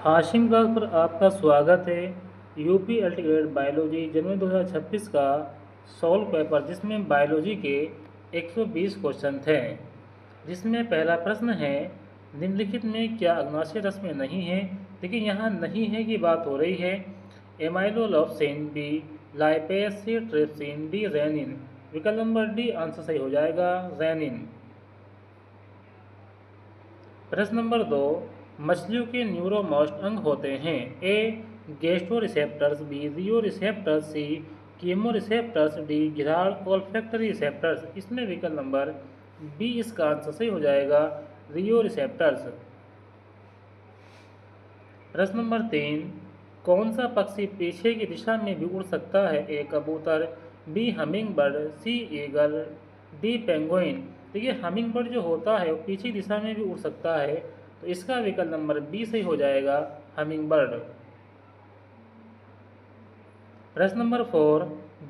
हाशिम बाग पर आपका स्वागत है। यूपी अल्टीग्रेड बायोलॉजी जनवरी 2026 का सॉल्व पेपर जिसमें बायोलॉजी के 120 क्वेश्चन थे। जिसमें पहला प्रश्न है, निम्नलिखित में क्या अग्नाशय रश्मि नहीं है। देखिए यहाँ नहीं है की बात हो रही है। एमाइलोलोप्सिन, बी लाइपेज, सी ट्रिप्सिन, डी रेनिन। विकल्प नंबर डी आंसर सही हो जाएगा, रेनिन। प्रश्न नंबर 2, मछलियों के न्यूरोमोस्ट अंग होते हैं। A gustoreceptors, B rheoreceptors, C chemoreceptors, D घिराड़ ओल्फैक्टरी रिसेप्टर्स। इसमें विकल्प नंबर बी इसका आंसर सही हो जाएगा, रियो रिसेप्टर्स। प्रश्न नंबर 3, कौन सा पक्षी पीछे की दिशा में भी उड़ सकता है। ए कबूतर, बी हमिंग बर्ड, सी ईगल, डी पेंगुइन। देखिए हमिंग बर्ड जो होता है वो पीछे की दिशा में भी उड़ सकता है, तो इसका विकल्प नंबर बी सही हो जाएगा, हमिंग बर्ड। प्रश्न नंबर 4,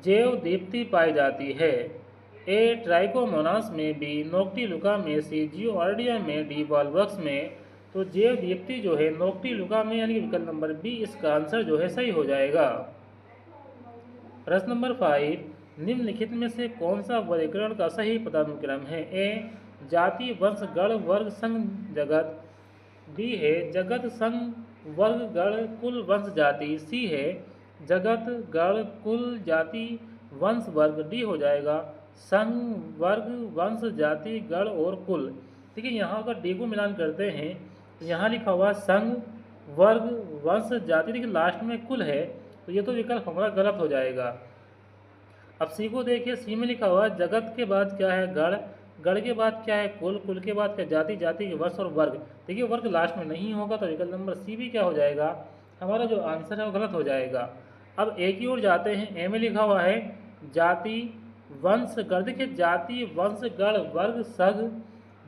जैव दीप्ति पाई जाती है। ए ट्राइकोमोनास में, बी नोक्टिलुका में, सी जियोआर्डिया में, डी बॉलवक्स में। तो जैव दीप्ति जो है नोक्टिलुका में, यानी कि विकल्प नंबर बी इसका आंसर जो है सही हो जाएगा। प्रश्न नंबर 5, निम्नलिखित में से कौन सा वर्गीकरण का सही पदानुक्रम है। ए जाति वंश गण वर्ग संघ जगत, बी है जगत संघ वर्ग गण कुल वंश जाति, सी है जगत गण कुल जाति वंश वर्ग, डी हो जाएगा संघ वर्ग वंश जाति गण और कुल। देखिए यहाँ अगर डी को मिलान करते हैं तो यहाँ लिखा हुआ संघ वर्ग वंश जाति, देखिए लास्ट में कुल है, तो ये तो विकल्प हमारा गलत हो जाएगा। अब सी को देखिए, सी में लिखा हुआ जगत के बाद क्या है गण, गण के बाद क्या है कुल, कुल के बाद क्या जाति, जाति के वंश और वर्ग। देखिए वर्ग लास्ट में नहीं होगा, तो विकल्प नंबर सी भी क्या हो जाएगा, हमारा जो आंसर है वो गलत हो जाएगा। अब ए की ओर जाते हैं। ए में लिखा हुआ है जाति वंश गण, देखिए जाति वंश गण वर्ग संघ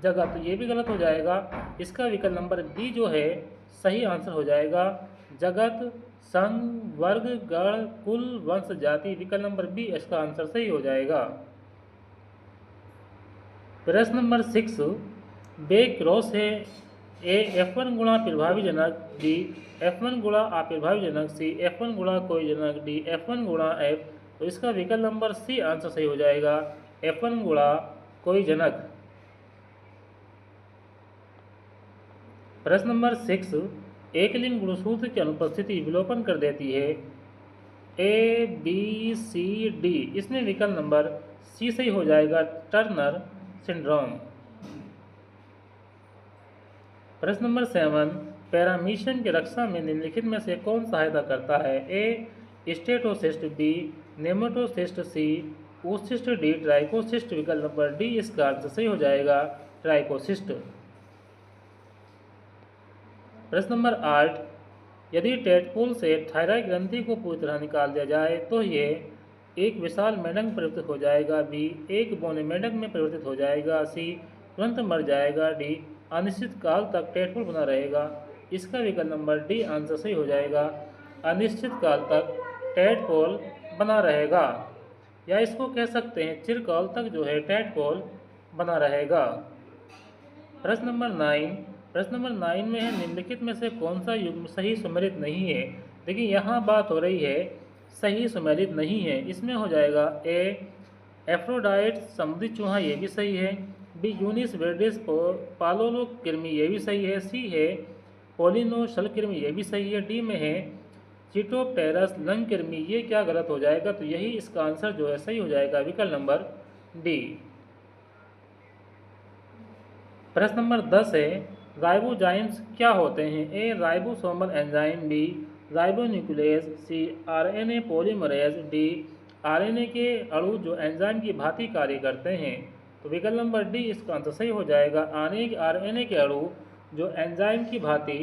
जगत, तो ये भी गलत हो जाएगा। इसका विकल्प नंबर बी जो है सही आंसर हो जाएगा, जगत संघ वर्ग गण कुल वंश जाति। विकल्प नंबर बी इसका आंसर सही हो जाएगा। प्रश्न नंबर 6, बे क्रॉस है। ए F1 गुणा प्रभावी जनक, डी F1 गुणा अप्रभावी जनक, सी F1 गुणा कोई जनक, डी F1 गुणा F। तो इसका विकल्प नंबर सी आंसर सही हो जाएगा, F1 गुणा कोई जनक। प्रश्न नंबर 6, एकलिंग गुणसूत्र की अनुपस्थिति विलोपन कर देती है। A B C D. इसमें विकल्प नंबर सी सही हो जाएगा, टर्नर सिंड्रोम। प्रश्न नंबर 7, पैरामीशियम की रक्षा में निम्नलिखित में से कौन सहायता करता है। ए स्टेटोसिस्ट, बी नेमेटोसिस्ट, सी ओसिस्ट, डी ट्राइकोसिस्ट। विकल्प नंबर डी इसका आंसर सही हो जाएगा, ट्राइकोसिस्ट। प्रश्न नंबर 8, यदि टेडपोल से थायराइड ग्रंथि को पूरी तरह निकाल दिया जाए तो ये एक विशाल मेंढक में परिवर्तित हो जाएगा, बी एक बौने मेंढक में परिवर्तित हो जाएगा, सी तुरंत मर जाएगा, डी अनिश्चित काल तक टेडपोल बना रहेगा। इसका विकल्प नंबर डी आंसर सही हो जाएगा, अनिश्चित काल तक टेडपोल बना रहेगा, या इसको कह सकते हैं चिरकाल तक जो है टेडपोल बना रहेगा। प्रश्न नंबर 9, प्रश्न नंबर 9 में है निम्नलिखित में से कौन सा युग्म सही सुमेलित नहीं है। देखिए यहाँ बात हो रही है सही सुमेलित नहीं है, इसमें हो जाएगा ए एफ्रोडाइट समुद्री चूहा, ये भी सही है, बी यूनिस वेडिस पालोलो कृमि, ये भी सही है, सी है पोलिनो शल कृमि, ये भी सही है, डी में है चिटोप्टेरस लंग कृमि, ये क्या गलत हो जाएगा, तो यही इसका आंसर जो है सही हो जाएगा, विकल्प नंबर डी। प्रश्न नंबर 10 है, राइबोजाइम्स क्या होते हैं। ए राइबोसोमल एंजाइम, बी राइबोन्यूक्लियस, सी आरएनए पॉलीमरेज, डी आरएनए के अणु जो एंजाइम की भांति कार्य करते हैं। तो विकल्प नंबर डी इसका आंसर सही हो जाएगा, आरएनए के अणु जो एंजाइम की भांति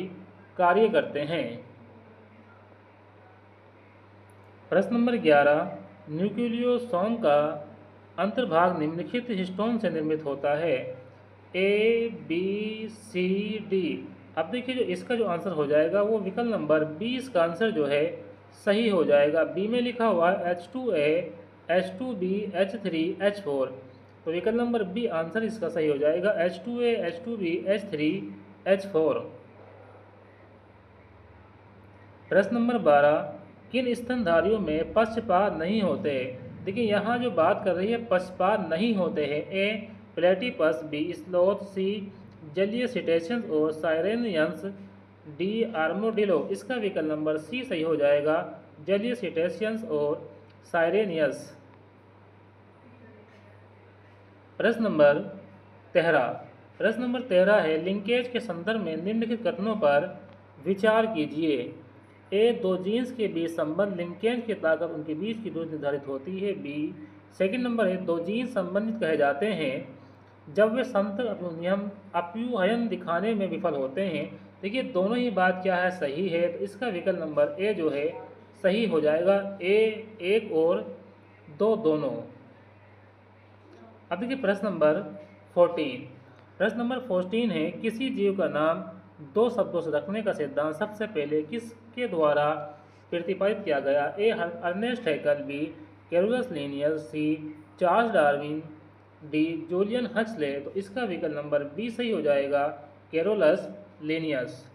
कार्य करते हैं। प्रश्न नंबर 11, न्यूक्लियोसोम का अंतर्भाग निम्नलिखित हिस्टोन से निर्मित होता है। A B C D. अब देखिए जो इसका जो आंसर हो जाएगा वो विकल्प नंबर बी इसका आंसर जो है सही हो जाएगा। बी में लिखा हुआ है H2A H2B H3 H4, तो विकल्प नंबर बी आंसर इसका सही हो जाएगा, H2A H2B H3 H4। प्रश्न नंबर 12, किन स्तनधारियों में पक्षपात नहीं होते? देखिए यहाँ जो बात कर रही है पक्षपात नहीं होते हैं। ए प्लेटिपस, बी स्लोथ, सी जलीय सिटेशियंस और साइरेनियंस, डी आर्मोडिलो। इसका विकल्प नंबर सी सही हो जाएगा, जलीय सिटेशियंस और साइरेनियस। प्रश्न नंबर 13, प्रश्न नंबर 13 है लिंकेज के संदर्भ में निम्नलिखित कथनों पर विचार कीजिए। ए दो जीन्स के बीच संबंध लिंकेज की ताकत उनके बीच की दूरी निर्धारित होती है। बी सेकंड नंबर है दो जीन्स संबंधित कहे जाते हैं जब वे समतल अप्यूहयन दिखाने में विफल होते हैं। देखिए दोनों ही बात क्या है सही है, तो इसका विकल्प नंबर ए जो है सही हो जाएगा। ए एक और दो दोनों। अब देखिए प्रश्न नंबर 14, प्रश्न नंबर 14 है किसी जीव का नाम दो शब्दों से रखने का सिद्धांत सबसे पहले किसके द्वारा प्रतिपादित किया गया? A Ernst Haeckel, B Carolus Linnaeus, C Charles Darwin, D Julian Huxley. तो इसका विकल्प नंबर बी सही हो जाएगा, कैरोलस लिनियस।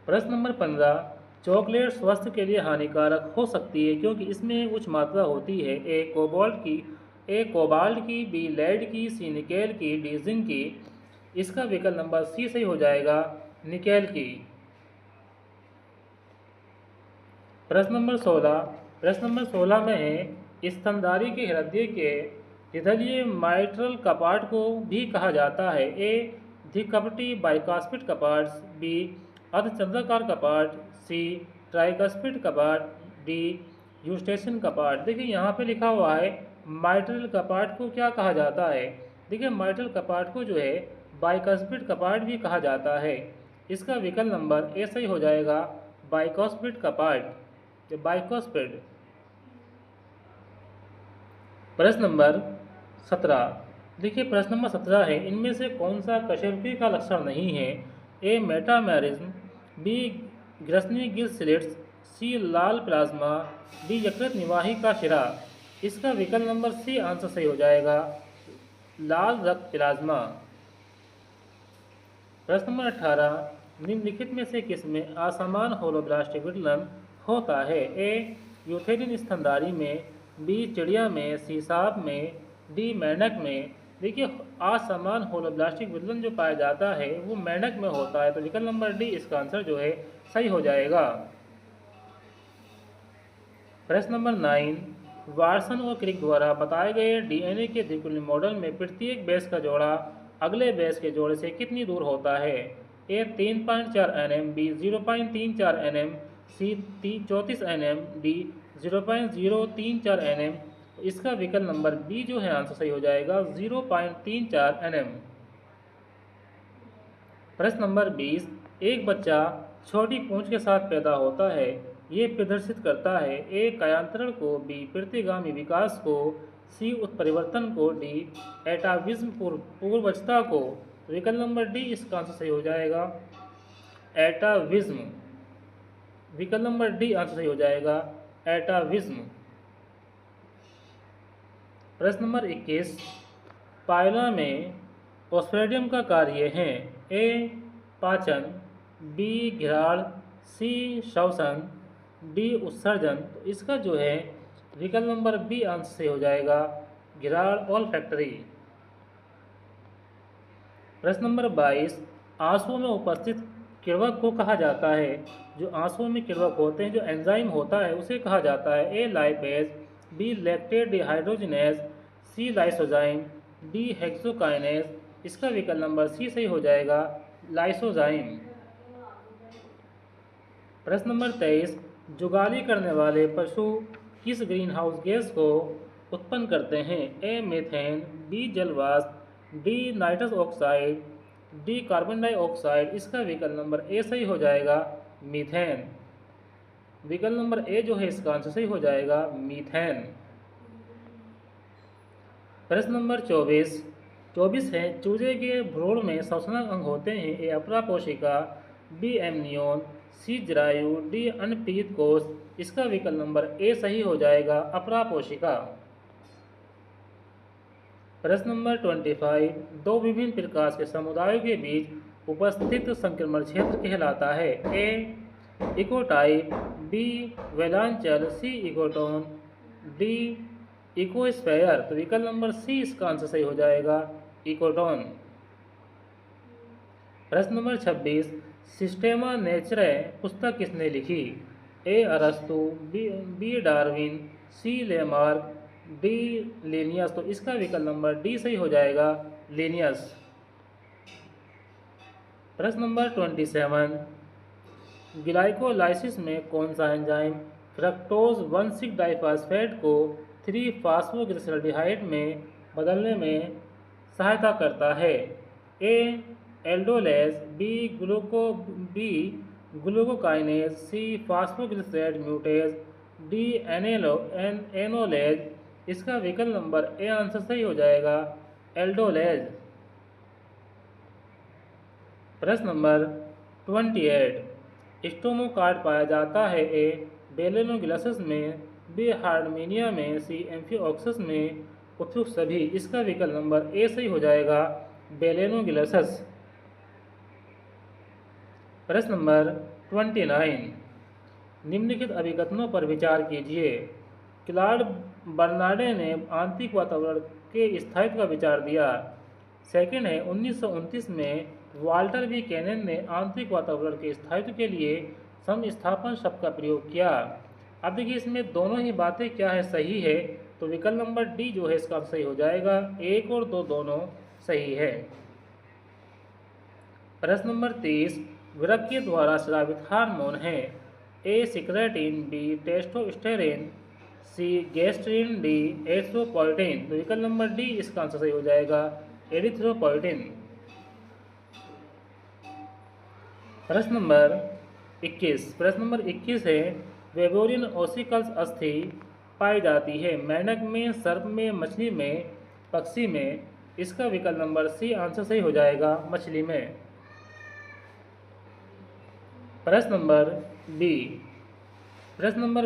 प्रश्न नंबर 15, चॉकलेट स्वास्थ्य के लिए हानिकारक हो सकती है क्योंकि इसमें उच्च मात्रा होती है। ए कोबाल्ट की, बी लेड की, सी निकेल की, डी जिंक की। इसका विकल्प नंबर सी सही हो जाएगा, निकेल की। प्रश्न नंबर 16, प्रश्न नंबर 16 में है स्तनधारी के हृदय के हृदयीय माइट्रल कपाट को भी कहा जाता है। ए द्विकपटी बाइकास्पिड कपाट, बी अर्धचंद्राकार कपाट, सी ट्राइकस्पिड कपाट, डी यूस्टेशन कपाट। देखिए यहाँ पे लिखा हुआ है माइट्रल कपाट को क्या कहा जाता है? देखिए माइट्रल कपाट को जो है बाइकास्पिड कपाट भी कहा जाता है। इसका विकल्प नंबर ए सही हो जाएगा, बाइकास्पिड कपाट, बाइकास्पिड। प्रश्न नंबर 17, देखिए प्रश्न नंबर 17 है इनमें से कौन सा कशेरुकी का लक्षण नहीं है? ए मेटामेरिज्म, बी ग्रसनी गिल स्लिट्स, सी लाल प्लाज्मा, डी यकृत निवाही का शिरा। इसका विकल्प नंबर सी आंसर सही हो जाएगा, लाल रक्त प्लाज्मा। प्रश्न नंबर 18, निम्नलिखित में से किसमें असमान होलोब्लास्टिक विदलन होता है? ए यूथेरिन स्तनधारी में, बी चिड़िया में, सी सांप में, डी मेंढक में। देखिए असमान होलोब्लास्टिक विदलन जो पाया जाता है वो मेंढक में होता है, तो विकल्प नंबर डी इसका आंसर जो है सही हो जाएगा। प्रश्न नंबर 9, वाटसन और क्रिक द्वारा बताए गए डीएनए के द्विकुलीय मॉडल में प्रत्येक बेस का जोड़ा अगले बेस के जोड़े से कितनी दूर होता है? ए 3.4 nm, बी 0.34 nm, सी 34 nm, डी 0.034 nm। इसका विकल्प नंबर बी जो है आंसर सही हो जाएगा, 0.34 nm। प्रश्न नंबर 20, एक बच्चा छोटी पूंछ के साथ पैदा होता है, ये प्रदर्शित करता है ए कायांतरण को, बी प्रतिगामी विकास को, सी उत्परिवर्तन को, डी एटाविज्म पूर्वजता को। विकल्प नंबर डी इसका आंसर सही हो जाएगा, एटाविज्म। विकल्प नंबर डी आंसर सही हो जाएगा, एटाविज्म। प्रश्न नंबर 21, पाइला में ऑस्ट्रेडियम का कार्य है? ए पाचन, बी घिराड़, सी श्वसन, डी उत्सर्जन। तो इसका जो है विकल्प नंबर बी आंसर से हो जाएगा, घिराड़ ऑल्फैक्टरी। प्रश्न नंबर 22, आंसुओं में उपस्थित किण्वक को कहा जाता है? जो आंसुओं में किण्वक होते हैं, जो एंजाइम होता है उसे कहा जाता है। ए लाइपेज, बी लैक्टेट डिहाइड्रोजिनेज, सी लाइसोजाइम, डी हेक्सोकाइनेज। इसका विकल्प नंबर सी सही हो जाएगा, लाइसोजाइम। प्रश्न नंबर 23, जुगाली करने वाले पशु किस ग्रीन हाउस गैस को उत्पन्न करते हैं? ए मीथेन, बी जलवाष्प, D nitrous oxide, D carbon dioxide. इसका विकल्प नंबर ए सही हो जाएगा, मीथेन। विकल्प नंबर ए जो है इसका आंसर सही हो जाएगा, मीथेन। प्रश्न नंबर 24 है चूजे के भ्रूण में श्वसनांग अंग होते हैं? ए अपरा कोशिका, बी एमनियोन, सी जरायु, डी अनपीत कोश। इसका विकल्प नंबर ए सही हो जाएगा, अपरा कोशिका। प्रश्न नंबर 25, दो विभिन्न प्रकाश के समुदायों के बीच उपस्थित संक्रमण क्षेत्र कहलाता है? ए इकोटाइप, बी वेलांचल, सी इकोटोन, डी इकोस्फेयर। तो विकल्प नंबर सी इसका आंसर सही हो जाएगा, इकोटोन। प्रश्न नंबर 26, सिस्टेमा नेचुरे पुस्तक किसने लिखी? ए अरस्तु, बी डार्विन, सी लेमार्क, डी लिनियस। तो इसका विकल्प नंबर डी सही हो जाएगा, लिनियस। प्रश्न नंबर 27, ग्लाइकोलाइसिस में कौन सा एंजाइम फ्रक्टोज 1,6 डाइफॉस्फेट को 3 फॉस्फोग्लिसराल्डिहाइड में बदलने में सहायता करता है? ए एल्डोलेज, बी ग्लूकोकाइनेज, सी फॉस्फोग्लिसराइड म्यूटेज, डी एनोलेज। इसका विकल्प नंबर ए आंसर सही हो जाएगा, एल्डोलेज। प्रश्न नंबर 28, स्टोमोकार्ड पाया जाता है? ए बेलेनोग्लासिस में, बी हार्डमेनिया में, सी एम्फिओक्सिस में, उपयुक्त सभी। इसका विकल्प नंबर ए सही हो जाएगा, बेलेनोग्लासिस। प्रश्न नंबर 29, निम्नलिखित अभिकथनों पर विचार कीजिए। क्लॉड बर्नार्डे ने आंतरिक वातावरण के स्थायित्व का विचार दिया। सेकंड है 1929 में वाल्टर बी कैनन ने आंतरिक वातावरण के स्थायित्व के लिए समस्थापन शब्द का प्रयोग किया। अब देखिए इसमें दोनों ही बातें क्या है, सही है, तो विकल्प नंबर डी जो है इसका सही हो जाएगा, 1 और 2 दोनों सही है। प्रश्न नंबर 30, वृक्क के द्वारा स्रावित हार्मोन है? ए सिक्रेटिन, बी टेस्टोस्टेरोन, सी गैस्ट्रिन, डी एरिथ्रोपोइटिन। तो विकल्प नंबर डी इसका आंसर सही हो जाएगा, एरिथ्रोपोइटिन। प्रश्न नंबर 21 है, वेबोरियन ओसिकल्स अस्थि पाई जाती है मेंढक में, सर्प में, मछली में, पक्षी में। इसका विकल्प नंबर सी आंसर सही हो जाएगा, मछली में। प्रश्न नंबर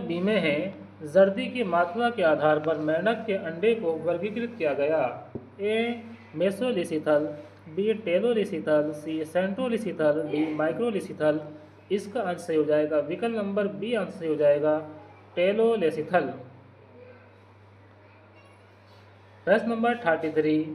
बी में है, जर्दी की मात्रा के आधार पर मेंढक के अंडे को वर्गीकृत किया गया। ए मेसोलिसिथल, बी टेलोलिसिथल, सी सेंट्रोलिसिथल, डी माइक्रोलिसिथल। इसका आंसर सही हो जाएगा, विकल्प नंबर बी आंसर सही हो जाएगा, टेलोलिसिथल। प्रश्न नंबर 33,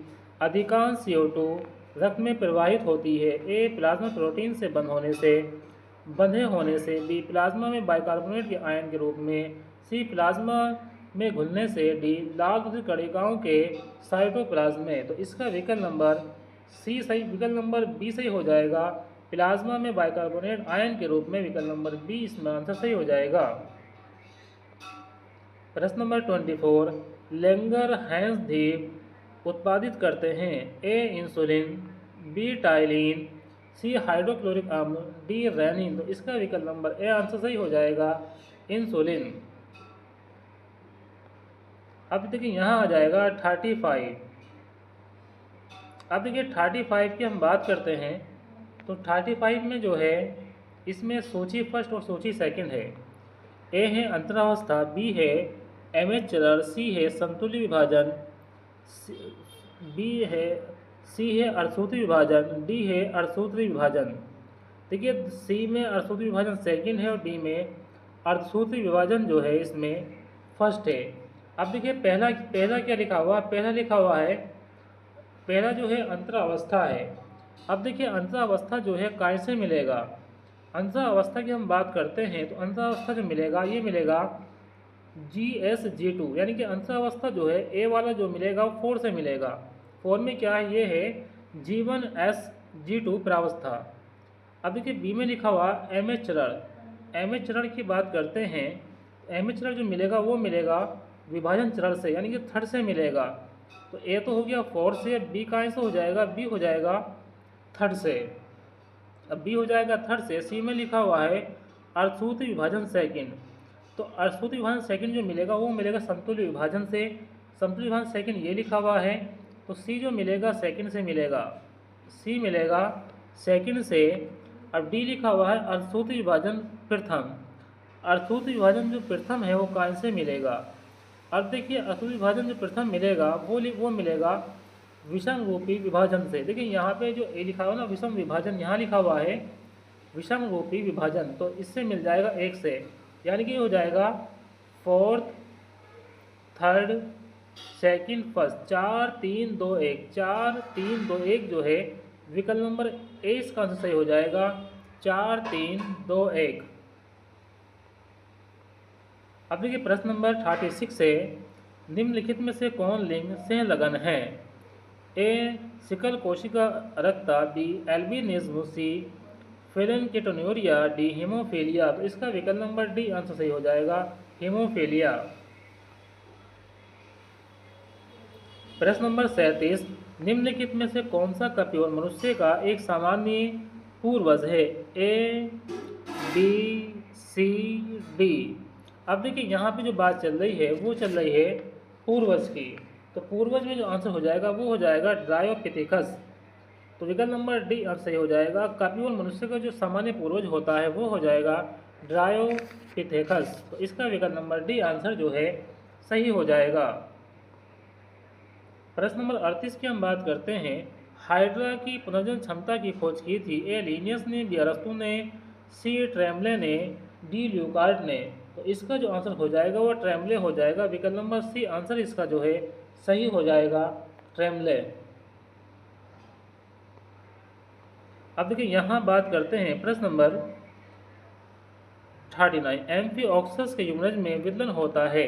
अधिकांश CO2 रक्त में प्रवाहित होती है? ए प्लाज्मा प्रोटीन से बंधे होने से, बी प्लाज्मा में बाइकार्बोनेट के आयन के रूप में, सी प्लाज्मा में घुलने से, डी लाल दूसरी कणिकाओं के साइटोप्लाज्म में। तो इसका विकल्प नंबर विकल्प नंबर बी सही हो जाएगा, प्लाज्मा में बाइकार्बोनेट आयन के रूप में। विकल्प नंबर बी इसमें आंसर सही हो जाएगा। प्रश्न नंबर 24, लेंगर हैंस द्वीप उत्पादित करते हैं? ए इंसुलिन, बी टाइलिन, सी हाइड्रोक्लोरिक अम्ल, डी रेनिन। तो इसका विकल्प नंबर ए आंसर सही हो जाएगा, इंसुलिन। अब देखिए यहाँ आ जाएगा 35। अब देखिए 35 की हम बात करते हैं, तो 35 में जो है इसमें सूची फर्स्ट और सूची सेकंड है। ए है अंतरावस्था, बी है एमएच चरण, सी है संतुल्य विभाजन, सी है अर्धसूत्री विभाजन, डी है अर्धसूत्री विभाजन। देखिए सी में अर्धसूत्री विभाजन सेकंड है और डी में अर्धसूत्री विभाजन जो है इसमें फर्स्ट है। अब देखिए पहला क्या लिखा हुआ है? पहला जो है अंतरावस्था है। अब देखिए अंतरावस्था जो है काय से मिलेगा? अंतरावस्था की हम बात करते हैं तो अंतरावस्था जो मिलेगा ये मिलेगा GsG2, यानी कि अंतरावस्था जो है ए वाला जो मिलेगा वो 4 से मिलेगा। 4 में क्या है? ये है G1sG2 प्रावस्था। अब देखिए बी में लिखा हुआ MH चरण। MH चरण की बात करते हैं, MH चरण जो मिलेगा वो मिलेगा विभाजन चरण से, यानी कि थर्ड से मिलेगा। तो ए तो हो गया 4 से, बी कहाँ से हो जाएगा? बी हो जाएगा थर्ड से। अब बी हो जाएगा थर्ड से। सी में लिखा हुआ है अर्धसूत्री विभाजन सेकंड, तो अर्धसूत्री विभाजन सेकंड जो मिलेगा वो मिलेगा संतुल्य विभाजन से। संतुल्य विभाजन सेकंड ये लिखा हुआ है, तो सी जो मिलेगा सेकंड से मिलेगा, सी मिलेगा सेकंड से। अब डी लिखा हुआ है अर्धसूत्री विभाजन प्रथम। अर्धसूत्री विभाजन जो प्रथम है वो कहाँ से मिलेगा? अब देखिए अर्धसूत्री विभाजन जो प्रथम मिलेगा वो मिलेगा विषम रूपी विभाजन से। देखिए यहाँ पे जो ए लिखा हुआ ना विषम विभाजन, यहाँ लिखा हुआ है विषम रूपी विभाजन, तो इससे मिल जाएगा 1 से, यानी कि हो जाएगा फोर्थ, थर्ड, सेकंड, फर्स्ट, 4 3 2 1, 4 3 2 1 जो है विकल्प नंबर ए इसका आंसर सही हो जाएगा, 4 3 2 1। अब देखिए प्रश्न नंबर 36 है, निम्नलिखित में से कौन लिंग सहलगन है? ए सिकल कोशिका रक्ता, बी एल्बिनिज्म, सी फेलेनकेटोन्यूरिया, डी हीमोफीलिया। तो इसका विकल्प नंबर डी आंसर सही हो जाएगा, हीमोफीलिया। प्रश्न नंबर 37, निम्नलिखित में से कौन सा कपियोल मनुष्य का एक सामान्य पूर्वज है? A B C D. अब देखिए यहाँ पे जो बात चल रही है वो चल रही है पूर्वज की, तो पूर्वज में जो आंसर हो जाएगा वो हो जाएगा ड्रायोपिथेकस। तो विकल्प नंबर डी आंसर सही हो जाएगा, कपियोल मनुष्य का जो सामान्य पूर्वज होता है वो हो जाएगा ड्रायोपिथेकस। तो इसका विकल्प नंबर डी आंसर जो है सही हो जाएगा। प्रश्न नंबर 38 की हम बात करते हैं, हाइड्रा की पुनर्जन क्षमता की खोज की थी? ए लीनियस ने, बी अरस्तु ने, सी ट्रेमले ने, डी ल्यूकार्ट ने। तो इसका जो आंसर हो जाएगा वो ट्रेमले हो जाएगा, विकल्प नंबर सी आंसर इसका जो है सही हो जाएगा, ट्रेमले। अब देखिए यहाँ बात करते हैं प्रश्न नंबर 39, एम्फीऑक्सस के युग्मज में विदलन होता है?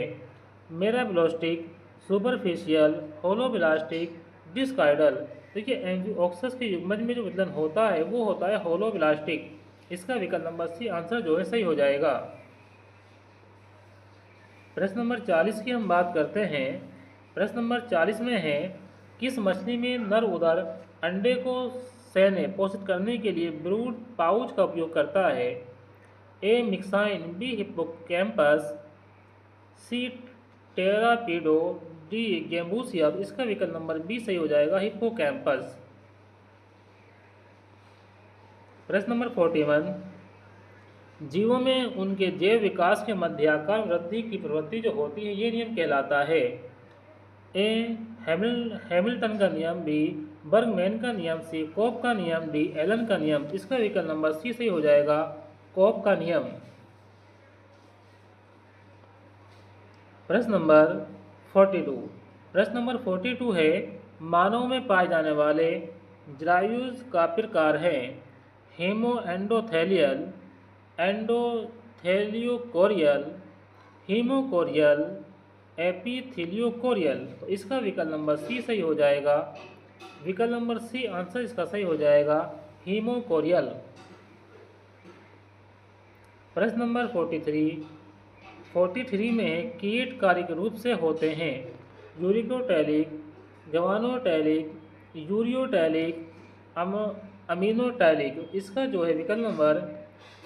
मेराब्लास्टिक, सुपरफिशियल, होलोब्लास्टिक, डिस्काइडल। देखिए एम्फीऑक्सस के युग्मज में जो विदलन होता है वो होता है होलोब्लास्टिक। इसका विकल्प नंबर सी आंसर जो है सही हो जाएगा। प्रश्न नंबर 40 की हम बात करते हैं, प्रश्न नंबर 40 में है, किस मछली में नर उदर अंडे को सैन्य पोषित करने के लिए ब्रूड पाउच का उपयोग करता है? ए मिक्साइन, बी हिप्पोकैम्पस, सी टेरापीडो, डी गैम्बूसिया। इसका विकल्प नंबर बी सही हो जाएगा, हिप्पोकैम्पस। प्रश्न नंबर 41, जीवों में उनके जैव विकास के मध्याकार वृद्धि की प्रवृत्ति जो होती है ये नियम कहलाता है? ए हैमिल्टन का नियम, बी बर्गमैन का नियम, सी कोप का नियम, डी एलन का नियम। इसका विकल्प नंबर सी सही हो जाएगा, कोप का नियम। प्रश्न नंबर 42, प्रश्न नंबर 42 है, मानव में पाए जाने वाले जरायुज का प्रकार है? Haemoendothelial, endotheliochorial, haemochorial, epitheliochorial. तो इसका विकल्प नंबर सी सही हो जाएगा, विकल्प नंबर सी आंसर इसका सही हो जाएगा, हीमोकोरियल। प्रश्न नंबर 43 में कीट कार्य रूप से होते हैं? Uricotelic, guanotelic, ureotelic, ammonotelic. इसका जो है विकल्प नंबर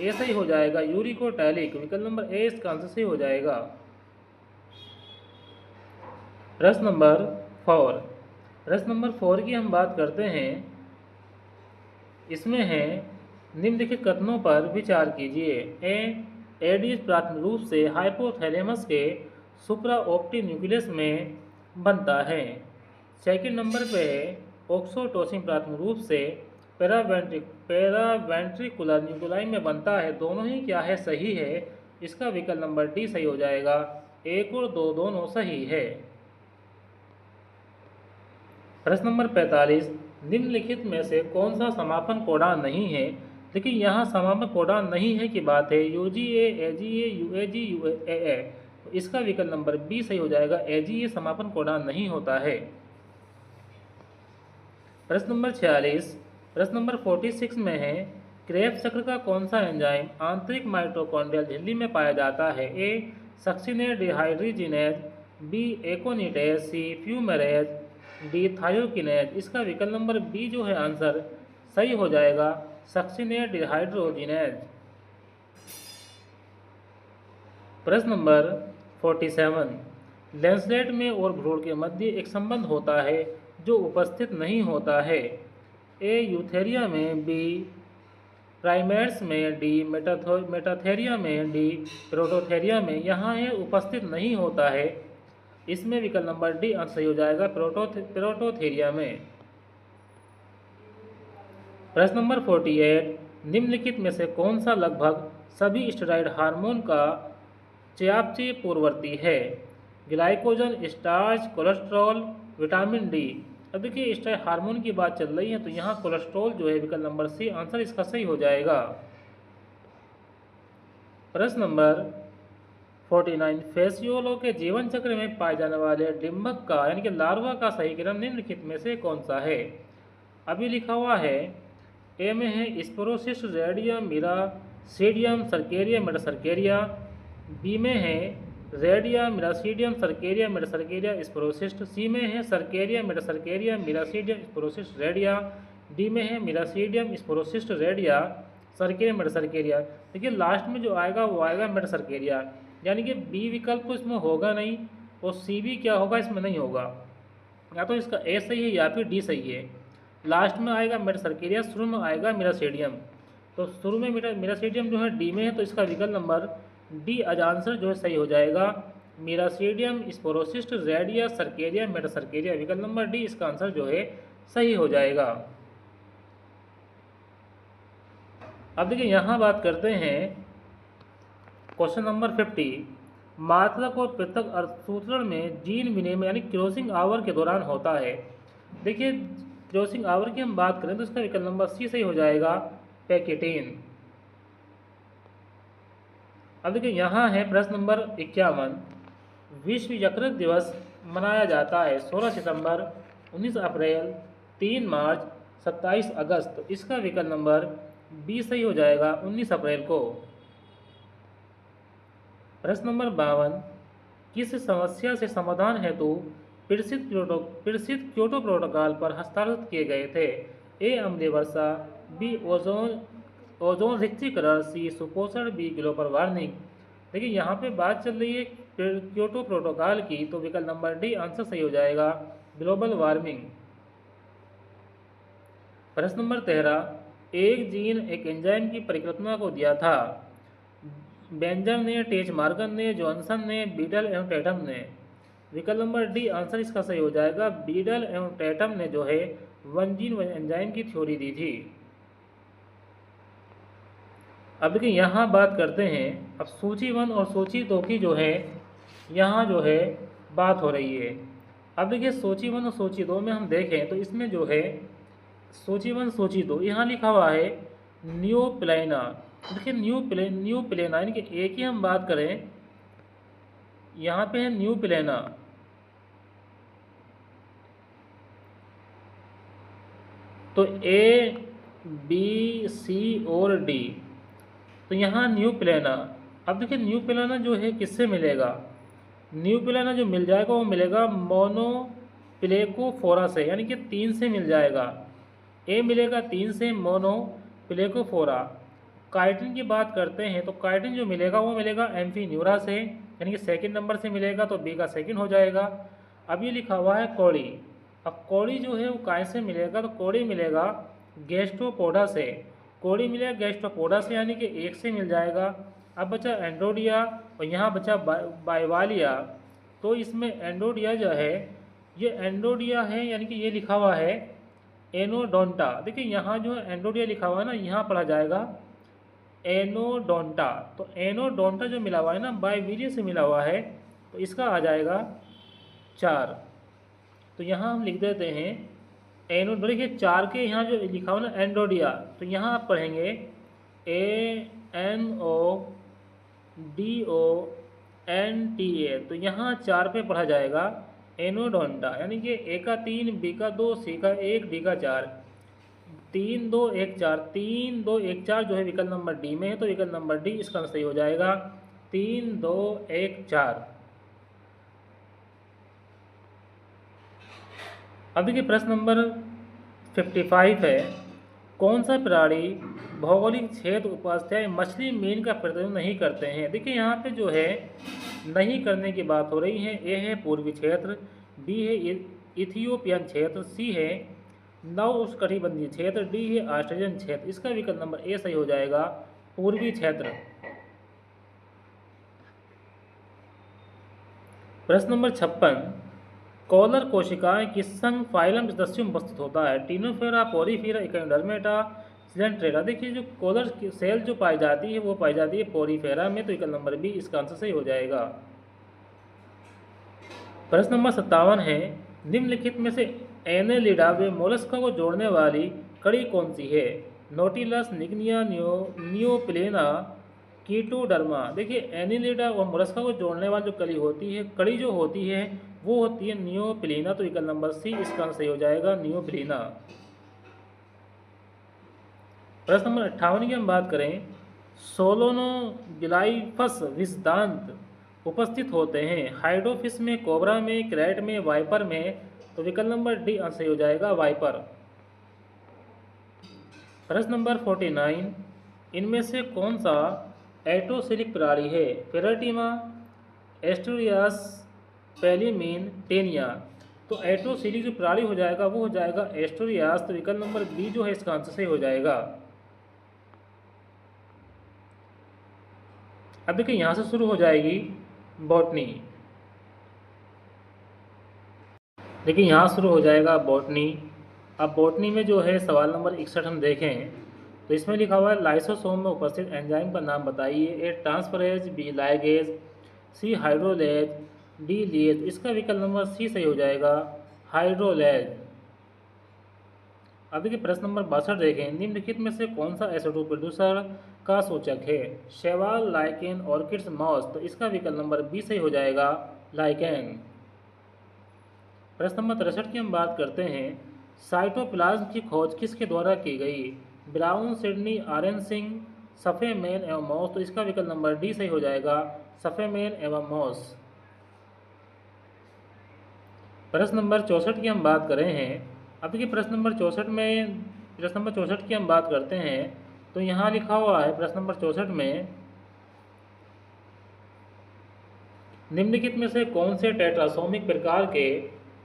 ए सही हो जाएगा, यूरिकोटैलिक। विकल्प नंबर ए इसका आंसर सही हो जाएगा। प्रश्न नंबर 4 की हम बात करते हैं, इसमें है, निम्नलिखित कथनों पर विचार कीजिए। एडीज प्राथमिक रूप से हाइपोथैलेमस के सुप्राओप्टी न्यूक्लियस में बनता है। सेकंड नंबर पे है, ऑक्सोटोसिन प्राथमिक रूप से पैरावेंट्रिकुलर न्यूक्लाई में बनता है। दोनों ही क्या है, सही है। इसका विकल्प नंबर डी सही हो जाएगा, 1 और 2 दोनों सही है। प्रश्न नंबर 45, निम्नलिखित में से कौन सा समापन कोडान नहीं है? देखिए यहाँ समापन कोडान नहीं है की बात है, यूजीए, एजीए, यूएजी, यूएए। तो इसका विकल्प नंबर बी सही हो जाएगा, एजीए समापन कोडान नहीं होता है। प्रश्न नंबर 46, प्रश्न नंबर 46 में है, क्रेब्स चक्र का कौन सा एंजाइम आंतरिक माइटोकॉन्ड्रियल झिल्ली में पाया जाता है? ए सक्सिनेज डिहाइड्रोजिनेज, बी एकोनिडेज, सी फ्यूमेरेज, डी थायोकिनेज। इसका विकल्प नंबर बी जो है आंसर सही हो जाएगा, सक्सिनेज डिहाइड्रोजिनेज। प्रश्न नंबर 47, लेंसलेट में और भ्रूण के मध्य एक संबंध होता है जो उपस्थित नहीं होता है? ए यूथेरिया में, बी प्राइमेट्स में, डी मेटाथेरिया में, डी प्रोटोथेरिया में। यहाँ है उपस्थित नहीं होता है, इसमें विकल्प नंबर डी आंसर सही हो जाएगा, पेरोटोथेरिया में। प्रश्न नंबर 48, निम्नलिखित में से कौन सा लगभग सभी स्टेरॉयड हार्मोन का चयापचय पूर्ववर्ती है? Glycogen, starch, cholesterol, vitamin D. अब देखिए स्टेरॉयड हार्मोन की बात चल रही है, तो यहाँ कोलेस्ट्रॉल जो है विकल्प नंबर सी आंसर इसका सही हो जाएगा। प्रश्न नंबर 49, फेसियोलो के जीवन चक्र में पाए जाने वाले डिम्बक का यानी कि लार्वा का सही क्रम निम्नलिखित में से कौन सा है? अभी लिखा हुआ है, ए में है sporocyst, radium, miracidium, cercaria, metacercaria. B में है radium, miracidium, cercaria, metacercaria, sporocyst. C में है cercaria, metacercaria, miracidium, sporocyst, redia. D में है miracidium, sporocyst, redia, cercaria, metacercaria. देखिए लास्ट में जो आएगा वो आएगा मेटासर्केरिया, यानी कि बी विकल्प तो इसमें होगा नहीं, और सी भी क्या होगा इसमें नहीं होगा, या तो इसका ए सही है या फिर डी सही है। लास्ट में आएगा मेटासर्केरिया, शुरू में आएगा मिरासीडियम। तो शुरू में मिरासीडियम जो है डी में है, तो इसका विकल्प नंबर डी आंसर जो है सही हो जाएगा। मिरासीडियम, स्पोरोसिस्ट, रेडिया, सर्केरिया, मेटासर्केरिया, विकल्प नंबर डी इसका आंसर जो है सही हो जाएगा। अब देखिए यहाँ बात करते हैं क्वेश्चन नंबर 50, मात्रक और पृथक अर्थसूत्रण में जीन विनिमय यानी क्रॉसिंग आवर के दौरान होता है। देखिए क्रॉसिंग आवर की हम बात करें तो इसका विकल्प नंबर सी सही हो जाएगा, पैकेटेन। अब देखिए यहाँ है प्रश्न नंबर 51, विश्व यकृत दिवस मनाया जाता है 16 सितंबर, 19 अप्रैल, 3 मार्च, 27 अगस्त। तो इसका विकल्प नंबर बी सही हो जाएगा, 19 अप्रैल को। प्रश्न नंबर 52, किस समस्या से समाधान हेतु प्रेषित क्योटो प्रोटोकॉल पर हस्ताक्षर किए गए थे? ए अम्लीय वर्षा, बी ओजोन रिक्तीकरण, सी सुपोषण, बी ग्लोबल वार्मिंग। देखिए यहाँ पे बात चल रही है क्योटो प्रोटोकॉल की, तो विकल्प नंबर डी आंसर सही हो जाएगा, ग्लोबल वार्मिंग। प्रश्न नंबर 13, एक जीन एक एंजाइम की परिकल्पना को दिया था, बेंजर ने, टेचमार्गन ने, जॉनसन ने, बीडल एवं टैटम ने। विकल्प नंबर डी आंसर इसका सही हो जाएगा, बीडल एवं टैटम ने जो है वन जीन वन एंजाइम की थ्योरी दी थी। अब देखिए यहाँ बात करते हैं, अब सूची 1 और सूची 2 की जो है यहाँ जो है बात हो रही है। अब देखिए सूची 1 और सूची 2 में हम देखें तो इसमें जो है सूची 1 सूची 2 यहाँ लिखा हुआ है न्यूप्लेना। देखिए न्यूप्लेना यानी कि ए की हम बात करें, यहाँ पे है न्यूप्लेना, तो ए बी सी और डी, तो यहाँ न्यूप्लेना। अब देखिए न्यूप्लेना जो है किससे मिलेगा? न्यूप्लेना जो मिल जाएगा वो मिलेगा मोनोप्लेकोफोरा से, यानी कि 3 से मिल जाएगा। ए मिलेगा 3 से, मोनोप्लेकोफोरा। काइटिन की बात करते हैं तो काइटिन जो मिलेगा वो मिलेगा एम्फीन्यूरा से, यानी कि सेकंड नंबर से मिलेगा, तो बी का सेकंड हो जाएगा। अब ये लिखा हुआ है कौड़ी। अब कौड़ी जो है वो काय से मिलेगा? तो कौड़ी मिलेगा गैस्ट्रोपोडा से, कौड़ी मिलेगा गैस्ट्रोपोडा से, यानी कि 1 से मिल जाएगा। अब बचा एंड्रोडिया और यहाँ बचा बाइवालिया, तो इसमें एंड्रोडिया जो है ये एंड्रोडिया है, यानी कि ये लिखा हुआ है एनोडोंटा। देखिए यहाँ जो है एंड्रोडिया लिखा हुआ है ना, यहाँ पढ़ा जाएगा एनोडोंटा। तो एनोडोंटा जो मिला हुआ है ना बाइवीलिया से मिला हुआ है, तो इसका आ जाएगा 4। तो यहाँ हम लिख देते हैं एनो, देखिए 4 के यहाँ जो लिखा हुआ ना एंड्रोडिया, तो यहाँ आप पढ़ेंगे ANODONTA, तो यहाँ 4 पे पढ़ा जाएगा एनोडोंटा, यानी कि ए का 3, बी का 2, सी का 1, डी का 4, 3 2 1 4, 3 2 1 4 जो है विकल्प नंबर डी में है, तो विकल्प नंबर डी इसका सही हो जाएगा, 3 2 1 4। अब देखिए प्रश्न नंबर 55 है, कौन सा प्राणी भौगोलिक क्षेत्र उपाध्याय मछली मीन का प्रतिनिधित्व नहीं करते हैं? देखिए यहाँ पे जो है नहीं करने की बात हो रही है। ए है पूर्वी क्षेत्र, बी है इथियोपियन क्षेत्र, सी है नव उष्णकटिबंधीय क्षेत्र, डी है ऑस्ट्रेलियन क्षेत्र। इसका विकल्प नंबर ए सही हो जाएगा, पूर्वी क्षेत्र। प्रश्न नंबर 56, कॉलर कोशिकाएं किस संघ फाइलम सदस्यों में उपस्थित होता है? टीनोफेरा, पोरीफेरा, एकेंडरमेटा, सिलेंट्रेटा। देखिए जो कॉलर सेल जो पाई जाती है वो पाई जाती है पोरीफेरा में, तो विकल्प नंबर बी इसका आंसर सही हो जाएगा। प्रश्न नंबर 57 है, निम्नलिखित में से एनेलिडा व मोलस्का को जोड़ने वाली कड़ी कौन सी है? नोटिलस, निग्निया, नियोप्लेना, कीटोडर्मा। देखिए एनिलिडा और मोलस्का को जोड़ने वाली जो कड़ी जो होती है वो होती है नियोप्लेना, तो विकल्प नंबर सी इसका आंसर सही हो जाएगा, नियोप्लेना। प्रश्न नंबर 58 की हम बात करें, सोलोनोग्लाइफस विषदांत उपस्थित होते हैं हाइड्रोफिश में, कोबरा में, क्रेट में, वाइपर में, तो विकल्प नंबर डी आंसर सही हो जाएगा, वाइपर। प्रश्न नंबर 49, इनमें से कौन सा एटोसिलिक प्राणी है? पेराटीमा, एस्टोरियास, पेलिमीन, टेनिया। तो एटोसिलिक जो प्राणी हो जाएगा वो हो जाएगा एस्टोरियास, तो विकल्प नंबर बी जो है इसका आंसर सही हो जाएगा। अब देखिए यहाँ से शुरू हो जाएगी बॉटनी। देखिए यहाँ शुरू हो जाएगा बॉटनी। अब बॉटनी में जो है सवाल नंबर 61 हम देखें तो इसमें लिखा हुआ है लाइसोसोम में उपस्थित एंजाइम का नाम बताइए। ए ट्रांसफरेज, बी लाइगेज, सी हाइड्रोलेज, डी लिएज। इसका विकल्प नंबर सी सही हो जाएगा, हाइड्रोलेज। अब देखिए प्रश्न नंबर 62 देखें, निम्नलिखित में से कौन सा SO2 प्रदूषण का सूचक है? शैवाल, लाइकेन, ऑर्किड्स, मॉस। तो इसका विकल्प नंबर बी सही हो जाएगा, लाइकेन। प्रश्न नंबर 63 की हम बात करते हैं, साइटोप्लाज्म की खोज किसके द्वारा की गई? ब्राउन, सिडनी, आरएन सिंह, सफेमैन एवं मॉस। तो इसका विकल्प नंबर डी सही हो जाएगा, सफेमैन एवं मॉस। प्रश्न नंबर 64 की हम बात कर रहे हैं। अब देखिए प्रश्न नंबर 64 की हम बात करते हैं तो यहाँ लिखा हुआ है प्रश्न नंबर 64 में, निम्नलिखित में से कौन से टेट्रासोमिक प्रकार के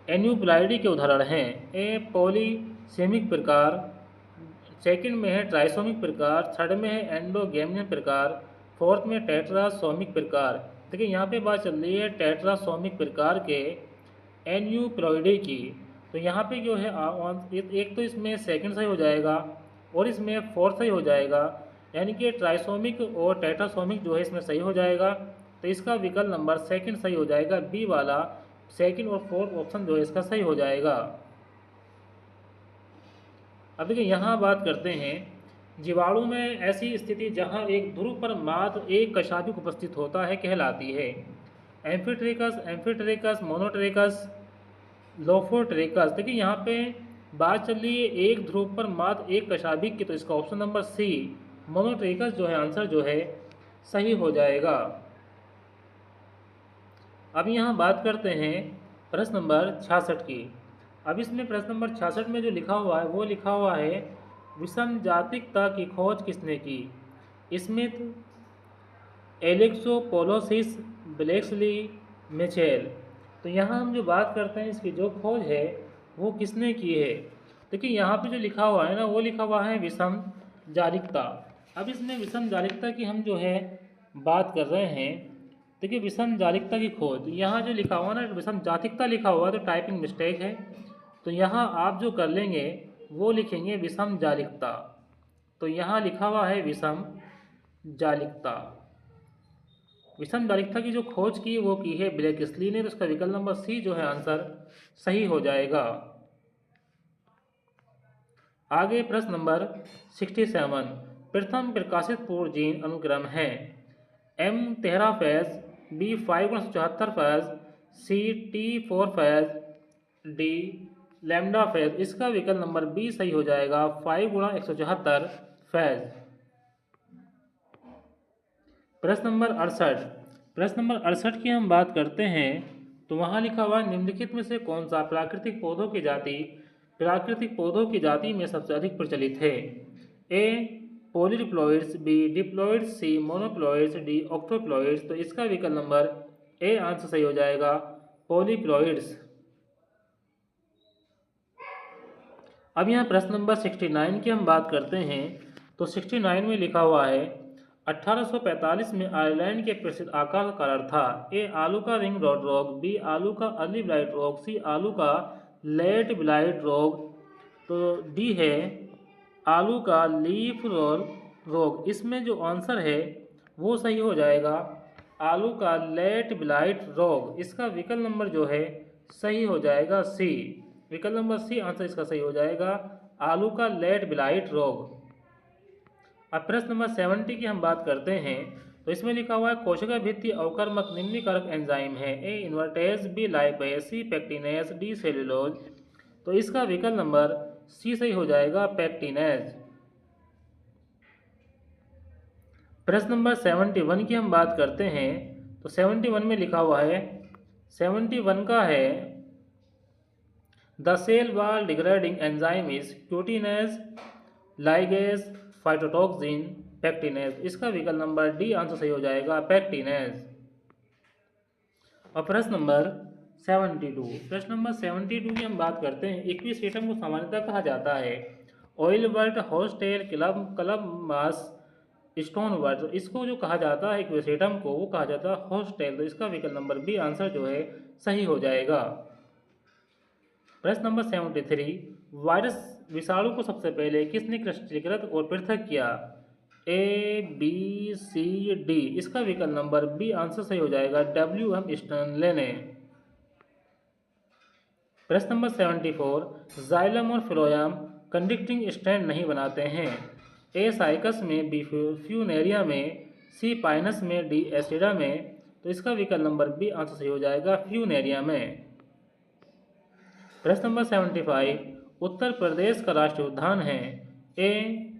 एन्यूप्लाइडी के उदाहरण हैं? ए पॉलीसेमिक प्रकार, सेकंड में है ट्राइसोमिक प्रकार, थर्ड में है एंडोगेमियन प्रकार, फोर्थ में टेट्रासोमिक प्रकार। देखिए यहाँ पे बात चल रही है टेट्रासोमिक प्रकार के एन्यूप्लॉइडी की, तो यहाँ पे जो है एक तो इसमें सेकंड सही हो जाएगा और इसमें फोर्थ सही हो जाएगा, यानी कि ट्राइसोमिक और टेट्रासोमिक जो है इसमें सही हो जाएगा। तो इसका विकल्प नंबर सेकंड सही हो जाएगा, बी वाला सेकंड और फोर्थ ऑप्शन जो है इसका सही हो जाएगा। अब देखिए यहाँ बात करते हैं, जीवाणु में ऐसी स्थिति जहाँ एक ध्रुव पर मात्र एक कशाभिक उपस्थित होता है कहलाती है? एम्फीट्रिकस, एम्फीट्रिकस, मोनोट्रिकस, लोफोट्रिकस। देखिए यहाँ पे बात चल रही है एक ध्रुव पर मात्र एक कशाभिक की, तो इसका ऑप्शन नंबर सी मोनोट्रिकस जो है आंसर जो है सही हो जाएगा। अब यहाँ बात करते हैं प्रश्न नंबर 66 की। अब इसमें प्रश्न नंबर 66 में जो लिखा हुआ है वो लिखा हुआ है, विषम जातिकता की खोज किसने की? Smith, Alexopoulos, Blakeslee, Mitchell. तो यहाँ हम जो बात करते हैं इसकी जो खोज है वो किसने की है? देखिए यहाँ पे जो लिखा हुआ है ना वो लिखा हुआ है विषम जालिकता। अब इसमें विषम जालिकता की हम जो है बात कर रहे हैं। देखिए विषम जालिकता की खोज, यहाँ जो लिखा हुआ ना विषम जातिकता लिखा हुआ तो टाइपिंग मिस्टेक है, तो यहाँ आप जो कर लेंगे वो लिखेंगे विषम जालिकता। तो यहाँ लिखा हुआ है विषम जालिकता। विषम जालिकता की जो खोज की वो की है ब्लेक्सली ने, तो उसका विकल्प नंबर सी जो है आंसर सही हो जाएगा। आगे प्रश्न नंबर 67, प्रथम प्रकाशित पूर्ण जीन अनुक्रम है? एम 13 फेज, बी 5 फेज, सी T4 phase, D lambda phase. इसका विकल्प नंबर बी सही हो जाएगा, 5 × 174 फेज। प्रश्न नंबर 68 की हम बात करते हैं तो वहाँ लिखा हुआ है, निम्नलिखित में से कौन सा प्राकृतिक पौधों की जाति में सबसे अधिक प्रचलित है? ए पॉलीडिप्लॉइड्स, बी डिप्लॉइड्स, सी मोनोप्लॉइड्स, डी ऑक्टोप्लॉइड्स। तो इसका विकल्प नंबर ए आंसर सही हो जाएगा, पॉलीप्लॉइड्स। अब यहाँ प्रश्न नंबर 69 की हम बात करते हैं तो 69 में लिखा हुआ है, 1845 में आयरलैंड के प्रसिद्ध आकार का कारण था। ए आलू का रिंग रॉट रोग, बी आलू का अर्ली ब्लाइट रोग, सी आलू का लेट ब्लाइट रोग, तो डी है आलू का लीफ रोग। इसमें जो आंसर है वो सही हो जाएगा आलू का लेट ब्लाइट रोग। इसका विकल्प नंबर जो है सही हो जाएगा सी। विकल्प नंबर सी आंसर इसका सही हो जाएगा आलू का लेट ब्लाइट रोग। अब प्रश्न नंबर 70 की हम बात करते हैं तो इसमें लिखा हुआ है कोशिका भित्ति अवकर्मक निम्नकारक एंजाइम है। ए इन्वर्टेज, बी लाइपेज, सी पेक्टिनेज, डी सेल्यूलोज, तो इसका विकल्प नंबर सी सही हो जाएगा पेक्टिनेज। प्रश्न नंबर 71 की हम बात करते हैं तो 71 में लिखा हुआ है 71 का है the cell wall degrading enzyme is cutinase, ligase, phytotoxin, pectinase. इसका विकल्प नंबर डी आंसर सही हो जाएगा पेक्टिनेज। और प्रश्न नंबर 72 की हम बात करते हैं इक्विस्टेटम को सामान्यतः कहा जाता है ऑयलवर्ट, हॉस्टेल, क्लब मास, स्टोनवर्ट। तो इसको जो कहा जाता है इक्विस्टेटम को वो कहा जाता है हॉस्टेल। तो इसका विकल्प नंबर बी आंसर जो है सही हो जाएगा। प्रश्न नंबर 73 वायरस विषाणु को सबसे पहले किसने क्लस्टरीकृत और पृथक किया? ए, बी, सी, डी। इसका विकल्प नंबर बी आंसर सही हो जाएगा WM स्टर्नले ने। प्रश्न नंबर 74 जाइलम और फ्लोएम कंडक्टिंग स्ट्रैंड नहीं बनाते हैं। ए साइकस में, बी फ्यूनेरिया में, सी पाइनस में, डी एसिडा में। तो इसका विकल्प नंबर बी आंसर सही हो जाएगा फ्यूनेरिया में। प्रश्न नंबर 75 उत्तर प्रदेश का राष्ट्रीय उद्यान है ए,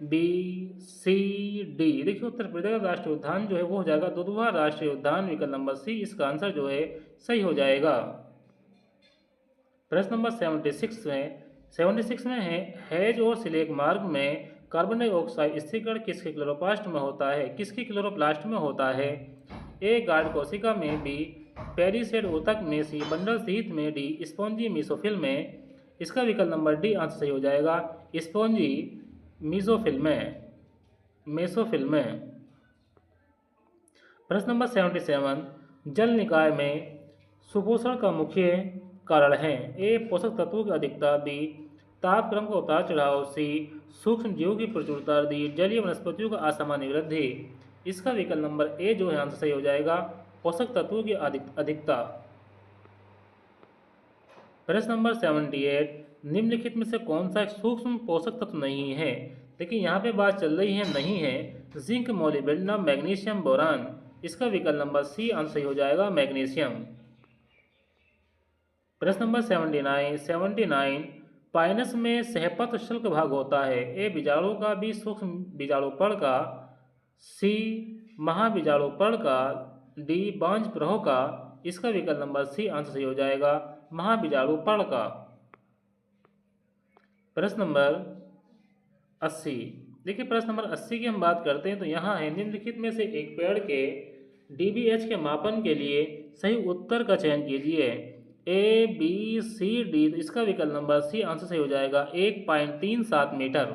बी, सी, डी। देखिए उत्तर प्रदेश का राष्ट्रीय उद्यान जो है वो हो जाएगा दुधवा राष्ट्रीय उद्यान। विकल्प नंबर सी इसका आंसर जो है सही हो जाएगा। प्रश्न नंबर 76 में है हेज और सिलेक मार्ग में कार्बन डाइऑक्साइड स्थिरीकरण किसके क्लोरोप्लास्ट में होता है? किसके क्लोरोप्लास्ट में होता है? ए गार्ड कोशिका में, बी पेरिसेड ऊतक में, सी बंडल शीथ में, डी स्पॉन्जी मीसोफिल में। इसका विकल्प नंबर डी आंसर सही हो जाएगा स्पॉन्जी मेसोफिल में। प्रश्न नंबर 77 जल निकाय में सुपोषण का मुख्य कारण है। ए पोषक तत्वों की अधिकता, बी तापक्रम का उतार चढ़ाव, सी सूक्ष्म जीवों की प्रचुरता, डी जलीय वनस्पतियों का असामान्य वृद्धि। इसका विकल्प नंबर ए जो है आंसर सही हो जाएगा पोषक तत्वों की अधिकता। प्रश्न नंबर 78 निम्नलिखित में से कौन सा एक सूक्ष्म पोषक तत्व नहीं है? देखिए यहाँ पे बात चल रही है नहीं है जिंक, मोलिब्डेनम, मैग्नीशियम, बोरान। इसका विकल्प नंबर सी आंसर सही हो जाएगा मैग्नीशियम। प्रश्न नंबर 79 पाइनस में सहपत्र शुष्क भाग होता है। ए बीजाणु का, बी सूक्ष्म बीजाणुपर्ण का, सी महाबीजाणुपर्ण का, डी बांझ प्रवाह का। इसका विकल्प नंबर सी आंसर सही हो जाएगा महाबीजाणुपर्ण का। प्रश्न नंबर 80 देखिए प्रश्न नंबर 80 की हम बात करते हैं तो यहाँ है निम्नलिखित में से एक पेड़ के DBH के मापन के लिए सही उत्तर का चयन कीजिए। ए, बी, सी, डी। तो इसका विकल्प नंबर सी आंसर सही हो जाएगा 1.37 मीटर।